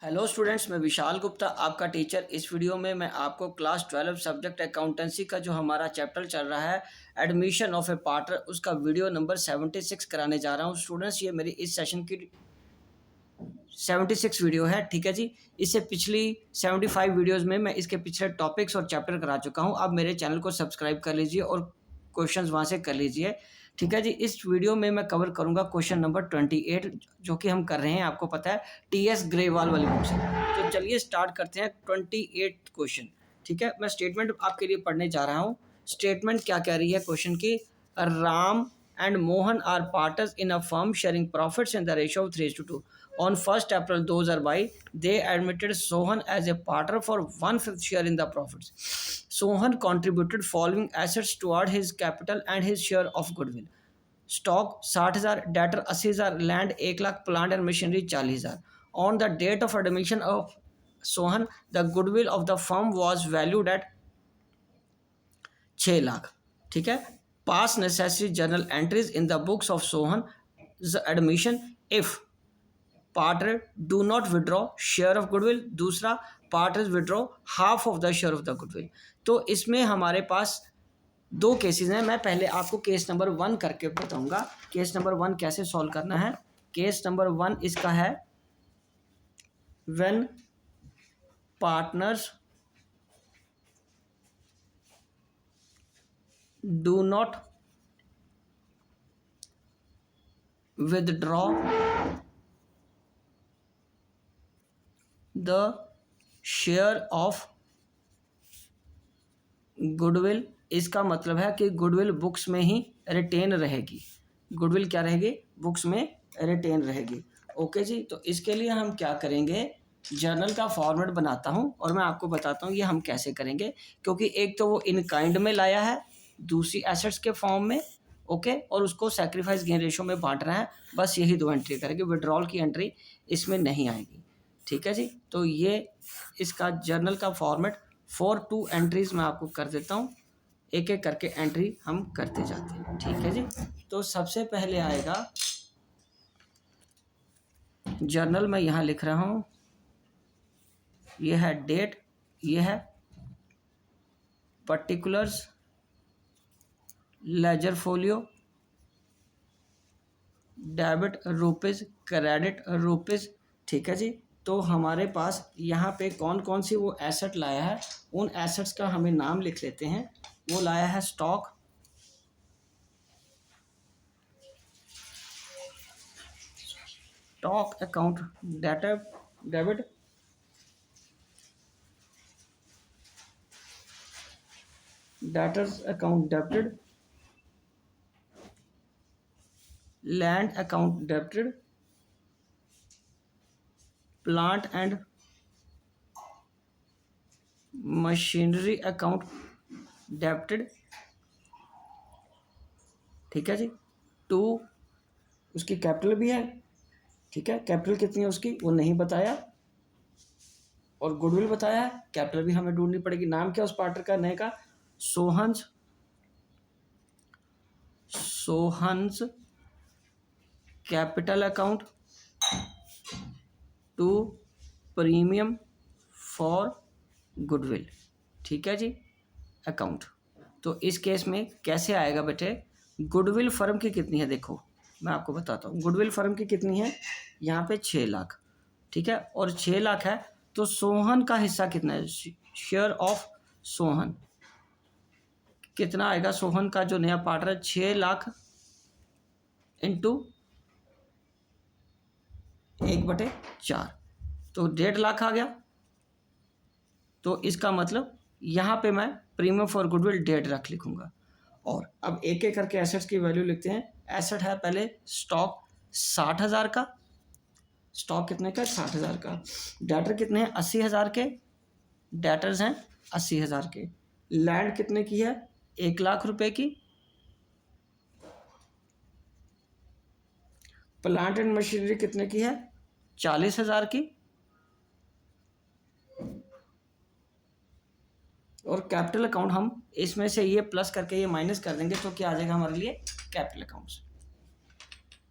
Hello students, मैं विशाल गुप्ता आपका teacher. इस वीडियो में मैं आपको क्लास 12 सब्जेक्ट अकाउंटेंसी का जो हमारा चैप्टर चल रहा है एडमिशन ऑफ ए पार्टनर, उसका वीडियो नंबर 76 कराने जा रहा हूं। स्टूडेंट्स, ये मेरी इस सेशन की 76 वीडियो है, ठीक है जी। इससे पिछली 75 वीडियोज़ में मैं इसके पिछले टॉपिक्स और चैप्टर करा चुका हूँ। आप मेरे चैनल को सब्सक्राइब कर लीजिए और क्वेश्चंस वहाँ से कर लीजिए, ठीक है जी। इस वीडियो में मैं कवर करूँगा क्वेश्चन नंबर 28, जो कि हम कर रहे हैं, आपको पता है, टीएस ग्रेवाल वाली बुक से। तो चलिए स्टार्ट करते हैं 28 क्वेश्चन, ठीक है। मैं स्टेटमेंट आपके लिए पढ़ने जा रहा हूँ। स्टेटमेंट क्या कह रही है क्वेश्चन की? Ram and Mohan are partners in a firm sharing profits in the ratio of 3:2. On 1st April 2022, they admitted Sohan as a partner for 1/5 share in the profits. Sohan contributed following assets toward his capital and his share of goodwill. Stock 60,000, debtor 80,000, land 1,00,000, plant and machinery 40,000. On the date of admission of Sohan, the goodwill of the firm was valued at 6 lakh, ठीक है। Pass necessary journal entries in the books of Sohan admission if partner do not withdraw share of goodwill, दूसरा partner withdraw half of the share of the goodwill. तो इसमें हमारे पास दो cases हैं। मैं पहले आपको केस नंबर 1 करके बताऊंगा। केस नंबर 1 कैसे सॉल्व करना है। केस नंबर 1 इसका है when partners do not withdraw the share of goodwill. इसका मतलब है कि गुडविल बुक्स में ही रिटेन रहेगी। गुडविल क्या रहेगी? बुक्स में रिटेन रहेगी। ओके जी। तो इसके लिए हम क्या करेंगे, जर्नल का फॉर्मेट बनाता हूं और मैं आपको बताता हूं ये हम कैसे करेंगे। क्योंकि एक तो वो इन काइंड में लाया है, दूसरी एसेट्स के फॉर्म में, ओके, और उसको सेक्रीफाइस गेन रेशो में बांट रहा है। बस यही दो एंट्री करेंगे, विड्रॉल की एंट्री इसमें नहीं आएगी, ठीक है जी। तो ये इसका जर्नल का फॉर्मेट 4-2 एंट्रीज मैं आपको कर देता हूँ। एक एक करके एंट्री हम करते जाते हैं, ठीक है जी। तो सबसे पहले आएगा जर्नल, मैं यहाँ लिख रहा हूँ, ये है डेट, ये है particulars, ledger folio, debit rupees, credit rupees, ठीक है जी। तो हमारे पास यहाँ पे कौन कौन सी वो एसेट लाया है, उन एसेट्स का हमें नाम लिख लेते हैं। वो लाया है stock, stock account debit, debtors account debited, land account debited, plant and machinery account debited, ठीक है जी। 2 उसकी कैपिटल भी है, ठीक है। कैपिटल कितनी है उसकी वो नहीं बताया, और गुडविल बताया है। कैपिटल भी हमें ढूंढनी पड़ेगी। नाम क्या उस पार्टनर का, नए का? Sohan's capital account to premium for goodwill, ठीक है जी, अकाउंट। तो इस केस में कैसे आएगा बेटे? गुडविल फर्म की कितनी है, देखो मैं आपको बताता हूँ। गुडविल फर्म की कितनी है, यहाँ पे 6 लाख, ठीक है। और 6 लाख है तो सोहन का हिस्सा कितना है? शेयर ऑफ सोहन कितना आएगा? सोहन का जो नया पार्टनर 6 लाख इंटू 1/4, तो 1.5 लाख आ गया। तो इसका मतलब यहाँ पे मैं प्रीमियम फॉर गुडविल 1.5 लाख लिखूंगा। और अब एक एक करके एसेट्स की वैल्यू लिखते हैं। एसेट है पहले स्टॉक 60,000 का, स्टॉक कितने का? 60,000 का। डेटर कितने हैं? 80,000 के, डेटर्स हैं 80,000 के। लैंड कितने की है? 1 लाख रुपए की। प्लांट एंड मशीनरी कितने की है? 40,000 की। और कैपिटल अकाउंट हम इसमें से ये प्लस करके ये माइनस कर देंगे तो क्या आ जाएगा हमारे लिए? Capital accounts,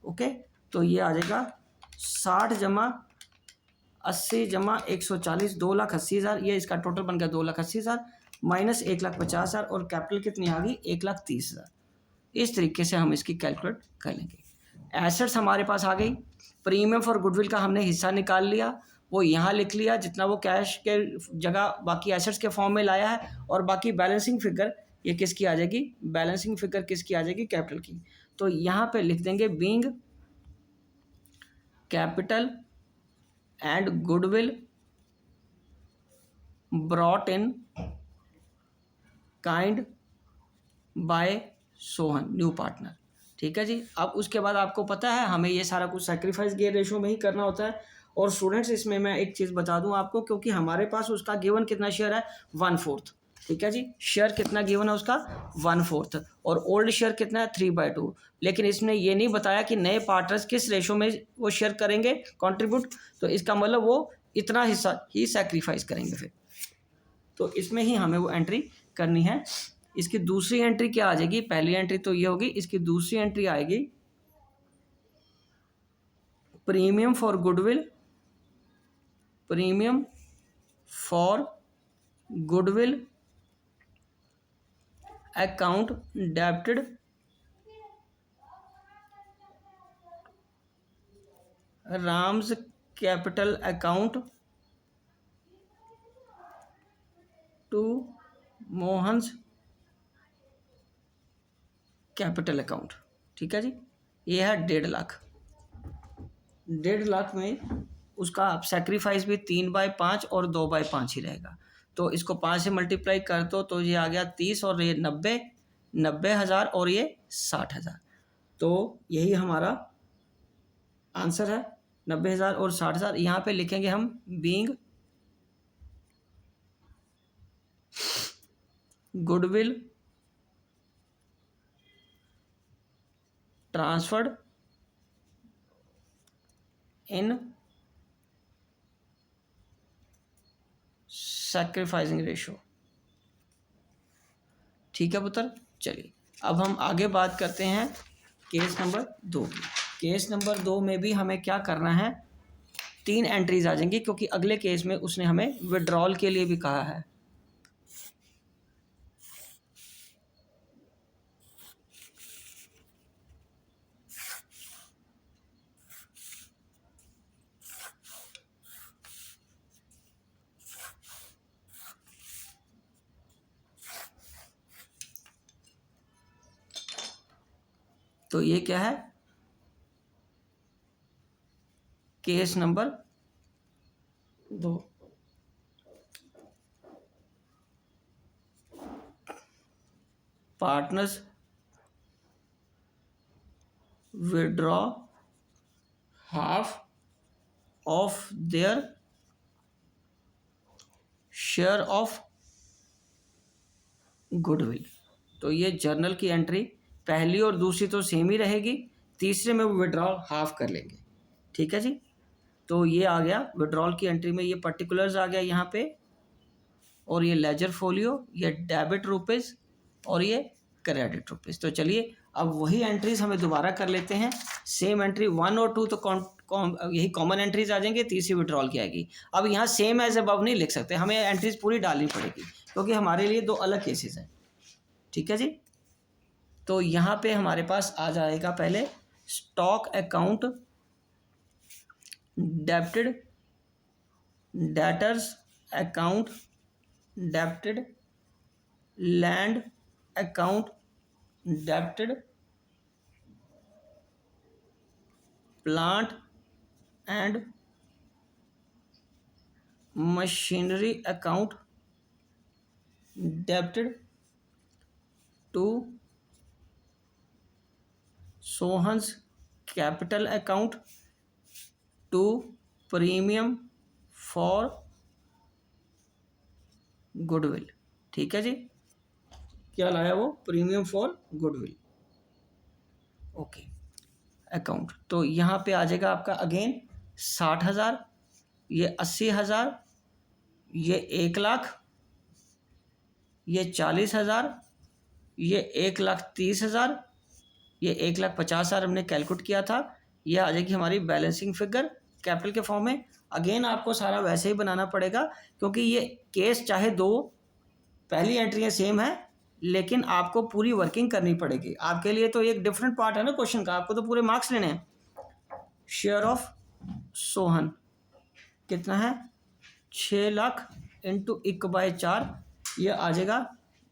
okay. तो ये आ जाएगा 60 जमा 80 जमा 140 2,80,000, ये इसका टोटल बन गया 2,80,000 माइनस 1,50,000 और कैपिटल कितनी आ गई 1,30,000। इस तरीके से हम इसकी कैलकुलेट कर लेंगे। एसेट्स हमारे पास आ गई, प्रीमियम फॉर गुडविल का हमने हिस्सा निकाल लिया, वो यहाँ लिख लिया जितना वो कैश के जगह बाकी एसेट्स के फॉर्म में लाया है, और बाकी बैलेंसिंग फिगर ये किसकी आ जाएगी, बैलेंसिंग फिगर किसकी आ जाएगी, कैपिटल की। तो यहाँ पे लिख देंगे being capital and goodwill brought in kind by Sohan new partner. ठीक है जी। अब उसके बाद आपको पता है हमें ये सारा कुछ सैक्रिफाइस गियर रेशो में ही करना होता है। और स्टूडेंट्स इसमें मैं एक चीज़ बता दूं आपको, क्योंकि हमारे पास उसका गिवन कितना शेयर है 1/4। ठीक है जी, शेयर कितना गिवन है उसका 1/4, और ओल्ड शेयर कितना है 3/2। लेकिन इसने ये नहीं बताया कि नए पार्टनर्स किस रेशो में वो शेयर करेंगे कंट्रीब्यूट, तो इसका मतलब वो इतना हिस्सा ही सैक्रिफाइस करेंगे फिर। तो इसमें ही हमें वो एंट्री करनी है। इसकी दूसरी एंट्री क्या आ जाएगी, पहली एंट्री तो ये होगी, इसकी दूसरी एंट्री आएगी premium for goodwill, premium for goodwill account debited Ram's capital account to Mohan's capital account. ठीक है जी, ये है 1.5 लाख। 1.5 लाख में उसका आप सेक्रीफाइस भी 3/5 और 2/5 ही रहेगा। तो इसको 5 से मल्टीप्लाई कर दो तो ये आ गया 30 और ये 90,000 और ये 60,000। तो यही हमारा आंसर है 90,000 और 60,000। यहाँ पे लिखेंगे हम बीइंग गुडविल ट्रांसफर्ड इन सैक्रिफाइसिंग रेशो। ठीक है पुत्र, चलिए अब हम आगे बात करते हैं केस नंबर 2 की। केस नंबर 2 में भी हमें क्या करना है, 3 एंट्रीज आ जाएंगी, क्योंकि अगले केस में उसने हमें विड्रॉल के लिए भी कहा है। तो ये क्या है, case number 2। Partners withdraw half of their share of goodwill. तो ये जर्नल की एंट्री पहली और दूसरी तो सेम ही रहेगी, तीसरे में वो विड्रॉल हाफ कर लेंगे। ठीक है जी, तो ये आ गया विड्रॉल की एंट्री में, ये पर्टिकुलर्स आ गया यहाँ पे, और ये लेजर फोलियो, ये डेबिट रुपीज़ और ये क्रेडिट रुपीज़। तो चलिए अब वही एंट्रीज हमें दोबारा कर लेते हैं। सेम एंट्री 1 और 2 तो यही कॉमन एंट्रीज आ जाएंगे, तीसरी विड्रॉल की आएगी। अब यहाँ सेम एज अबव नहीं लिख सकते, हमें एंट्रीज पूरी डालनी पड़ेगी, क्योंकि हमारे लिए 2 अलग केसेस हैं। ठीक है जी, तो यहाँ पे हमारे पास आ जाएगा पहले stock account debited, debtors account debited, land account debited, plant and machinery account debited to Sohan's capital account to premium for goodwill. ठीक है जी, क्या लाया वो, premium for goodwill. Okay account, तो यहाँ पे आ जाएगा आपका अगेन 60,000, ये 80,000, ये 1 लाख, ये 40,000, ये 1,30,000, ये 1,50,000 हमने कैलकुलेट किया था। ये आ जाएगी हमारी बैलेंसिंग फिगर कैपिटल के फॉर्म में। अगेन आपको सारा वैसे ही बनाना पड़ेगा क्योंकि ये केस चाहे दो पहली एंट्रियाँ सेम है लेकिन आपको पूरी वर्किंग करनी पड़ेगी। आपके लिए तो एक डिफरेंट पार्ट है ना क्वेश्चन का, आपको तो पूरे मार्क्स लेने हैं। शेयर ऑफ सोहन कितना है 6 लाख इंटू 1/4, ये आ जाएगा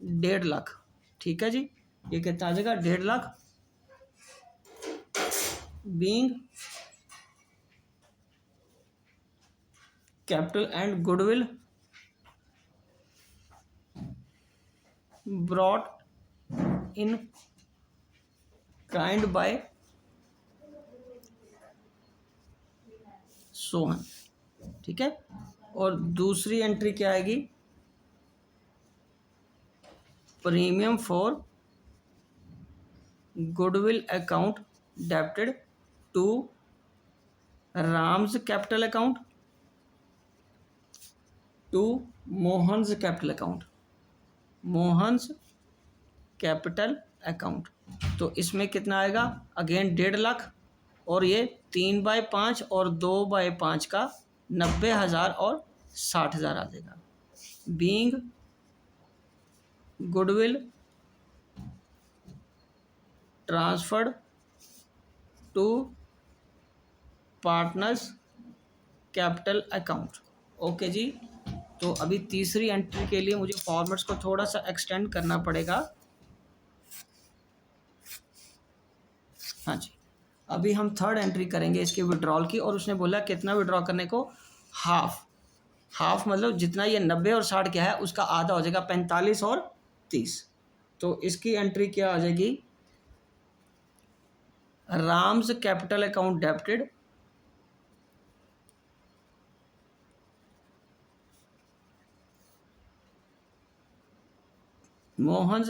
1.5 लाख। ठीक है जी, ये कितना आ जाएगा 1.5 lakh. Being capital and goodwill brought in kind by Sohan. ठीक है, और दूसरी एंट्री क्या आएगी, premium for goodwill account debited to Ram's capital account to Mohan's capital account, Mohan's capital account. तो इसमें कितना आएगा, अगेन 1.5 लाख और ये 3/5 और 2/5 का 90,000 और 60,000 आ जाएगा। Being goodwill transferred to partners' capital account. Okay जी, तो अभी तीसरी एंट्री के लिए मुझे फॉर्मेट्स को थोड़ा सा एक्सटेंड करना पड़ेगा। हाँ जी, अभी हम थर्ड एंट्री करेंगे इसके विड्रॉल की, और उसने बोला कितना विड्रॉ करने को, हाफ मतलब जितना ये 90 और 60 क्या है उसका आधा हो जाएगा 45 और 30। तो इसकी एंट्री क्या आ जाएगी, Ram's capital account debited Mohan's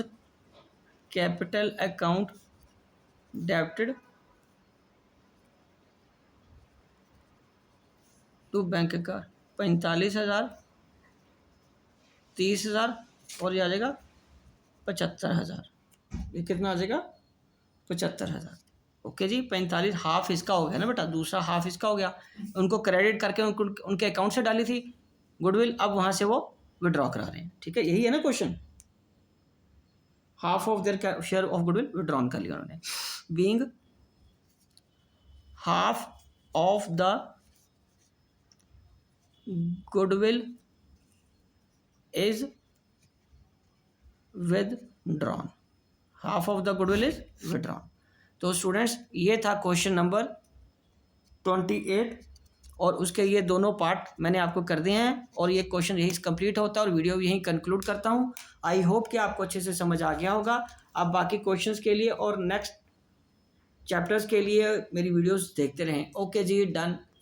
capital account debited to bank का 45,000, 30,000 और ये आ जाएगा 75,000। ये कितना आ जाएगा 75,000। ओके जी, 45 हाफ इसका हो गया ना बेटा, दूसरा हाफ इसका हो गया। उनको क्रेडिट करके उनके अकाउंट से डाली थी गुडविल, अब वहाँ से वो विड्रॉ करा रहे हैं। ठीक है, यही है ना question, half of their share of goodwill withdrawn कर लिया उन्होंने। Being half of the goodwill is withdrawn, half of the goodwill is withdrawn. तो स्टूडेंट्स ये था क्वेश्चन नंबर 28 और उसके ये दोनों पार्ट मैंने आपको कर दिए हैं और ये क्वेश्चन यही कंप्लीट होता है और वीडियो यहीं कंक्लूड करता हूँ। आई होप कि आपको अच्छे से समझ आ गया होगा। आप बाकी क्वेश्चंस के लिए और नेक्स्ट चैप्टर्स के लिए मेरी वीडियोस देखते रहें। ओके जी, डन।